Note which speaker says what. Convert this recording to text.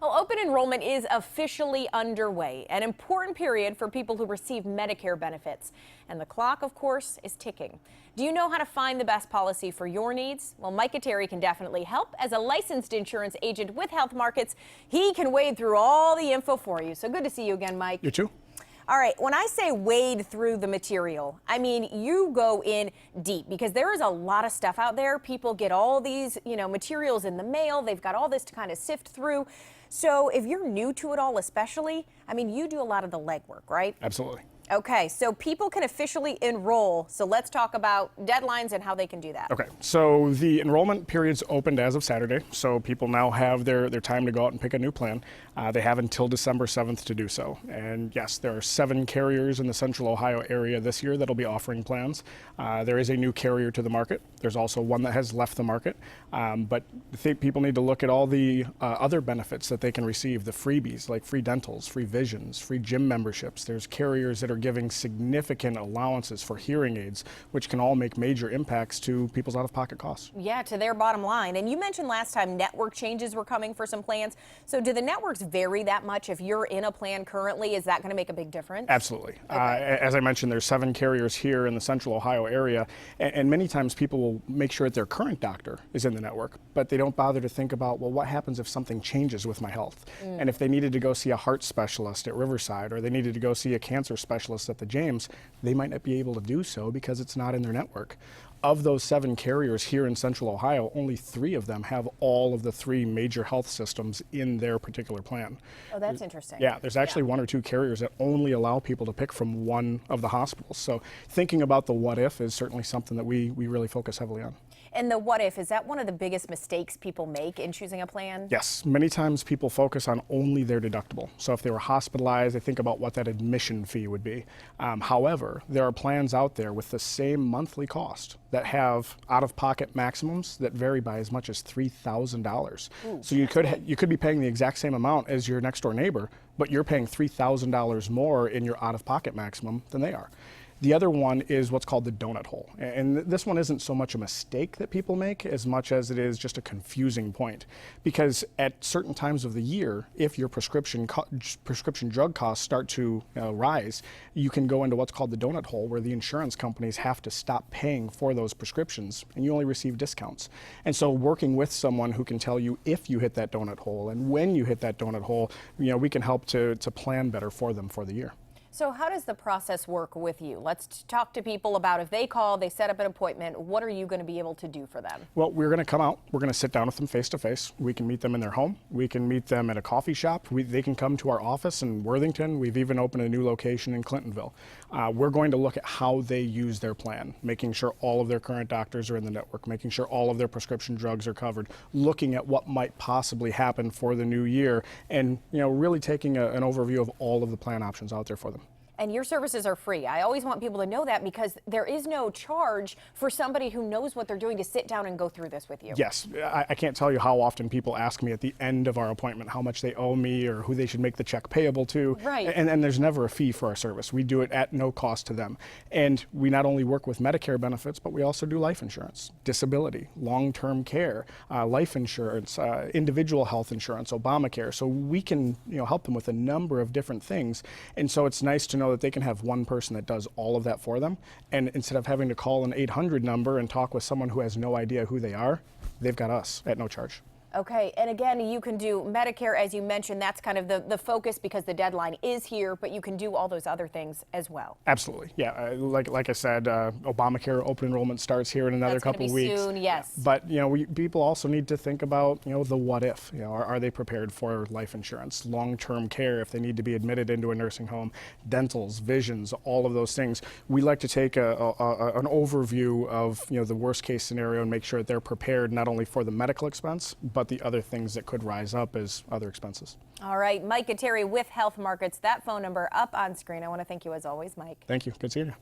Speaker 1: Well, open enrollment is officially underway, an important period for people who receive Medicare benefits. And the clock, of course, is ticking. Do you know how to find the best policy for your needs? Well, Mike Kateri can definitely help. As a licensed insurance agent with HealthMarkets, he can wade through all the info for you. So good to see you again, Mike.
Speaker 2: You too.
Speaker 1: All right, when I say wade through the material, I mean you go in deep because there is a lot of stuff out there. People get all these, materials in the mail. They've got all this to kind of sift through. So if you're new to it all, especially, you do a lot of the legwork, right?
Speaker 2: Absolutely.
Speaker 1: Okay, so people can officially enroll. So let's talk about deadlines and how they can do that.
Speaker 2: Okay, so the enrollment period's opened as of Saturday, so people now have their time to go out and pick a new plan. They have until December 7th to do so. And yes, there are 7 carriers in the Central Ohio area this year that'll be offering plans. There is a new carrier to the market. There's also one that has left the market. But I think people need to look at all the other benefits that they can receive, the freebies like free dentals, free visions, free gym memberships. There's carriers that are giving significant allowances for hearing aids, which can all make major impacts to people's out-of-pocket costs.
Speaker 1: Yeah, to their bottom line. And you mentioned last time network changes were coming for some plans. So do the networks vary that much? If you're in a plan currently, is that going to make a big difference?
Speaker 2: Absolutely.
Speaker 1: Okay.
Speaker 2: As I mentioned, there's 7 carriers here in the Central Ohio area, and many times people will make sure that their current doctor is in the network, but they don't bother to think about, well, what happens if something changes with my health? And if they needed to go see a heart specialist at Riverside, or they needed to go see a cancer specialist at the James, they might not be able to do so because it's not in their network. Of those 7 carriers here in Central Ohio, only 3 of them have all of the 3 major health systems in their particular plan.
Speaker 1: Oh, that's interesting.
Speaker 2: Yeah, there's actually 1 or 2 carriers that only allow people to pick from one of the hospitals. So thinking about the what if is certainly something that we really focus heavily on.
Speaker 1: And the what if, is that one of the biggest mistakes people make in choosing a plan?
Speaker 2: Yes, many times people focus on only their deductible. So if they were hospitalized, they think about what that admission fee would be. However, there are plans out there with the same monthly cost that have out-of-pocket maximums that vary by as much as $3,000. So you could be paying the exact same amount as your next door neighbor, but you're paying $3,000 more in your out-of-pocket maximum than they are. The other one is what's called the donut hole. And this one isn't so much a mistake that people make as much as it is just a confusing point. Because at certain times of the year, if your prescription drug costs start to rise, you can go into what's called the donut hole, where the insurance companies have to stop paying for those prescriptions and you only receive discounts. And so working with someone who can tell you if you hit that donut hole and when you hit that donut hole, we can help to plan better for them for the year.
Speaker 1: So how does the process work with you? Let's talk to people about if they call, they set up an appointment, what are you going to be able to do for them?
Speaker 2: Well, we're going to come out. We're going to sit down with them face to face. We can meet them in their home. We can meet them at a coffee shop. They can come to our office in Worthington. We've even opened a new location in Clintonville. We're going to look at how they use their plan, making sure all of their current doctors are in the network, making sure all of their prescription drugs are covered, looking at what might possibly happen for the new year, and really taking an overview of all of the plan options out there for them.
Speaker 1: And your services are free. I always want people to know that because there is no charge for somebody who knows what they're doing to sit down and go through this with you.
Speaker 2: Yes, I can't tell you how often people ask me at the end of our appointment how much they owe me or who they should make the check payable to.
Speaker 1: Right.
Speaker 2: And there's never a fee for our service. We do it at no cost to them. And we not only work with Medicare benefits, but we also do life insurance, disability, long-term care, life insurance, individual health insurance, Obamacare. So we can help them with a number of different things. And so it's nice to know that they can have one person that does all of that for them. And instead of having to call an 800 number and talk with someone who has no idea who they are, they've got us at no charge.
Speaker 1: Okay, and again, you can do Medicare, as you mentioned. That's kind of the focus because the deadline is here, but you can do all those other things as well.
Speaker 2: Absolutely, yeah. Like I said, Obamacare open enrollment starts here in another couple of weeks.
Speaker 1: Soon, yes.
Speaker 2: But people also need to think about the what if. Are they prepared for life insurance, long-term care if they need to be admitted into a nursing home, dentals, visions, all of those things. We like to take an overview of the worst case scenario and make sure that they're prepared not only for the medical expense, but the other things that could rise up as other expenses.
Speaker 1: All right, Mike Kateri with HealthMarkets. That phone number up on screen. I want to thank you as always, Mike.
Speaker 2: Thank you. Good seeing you.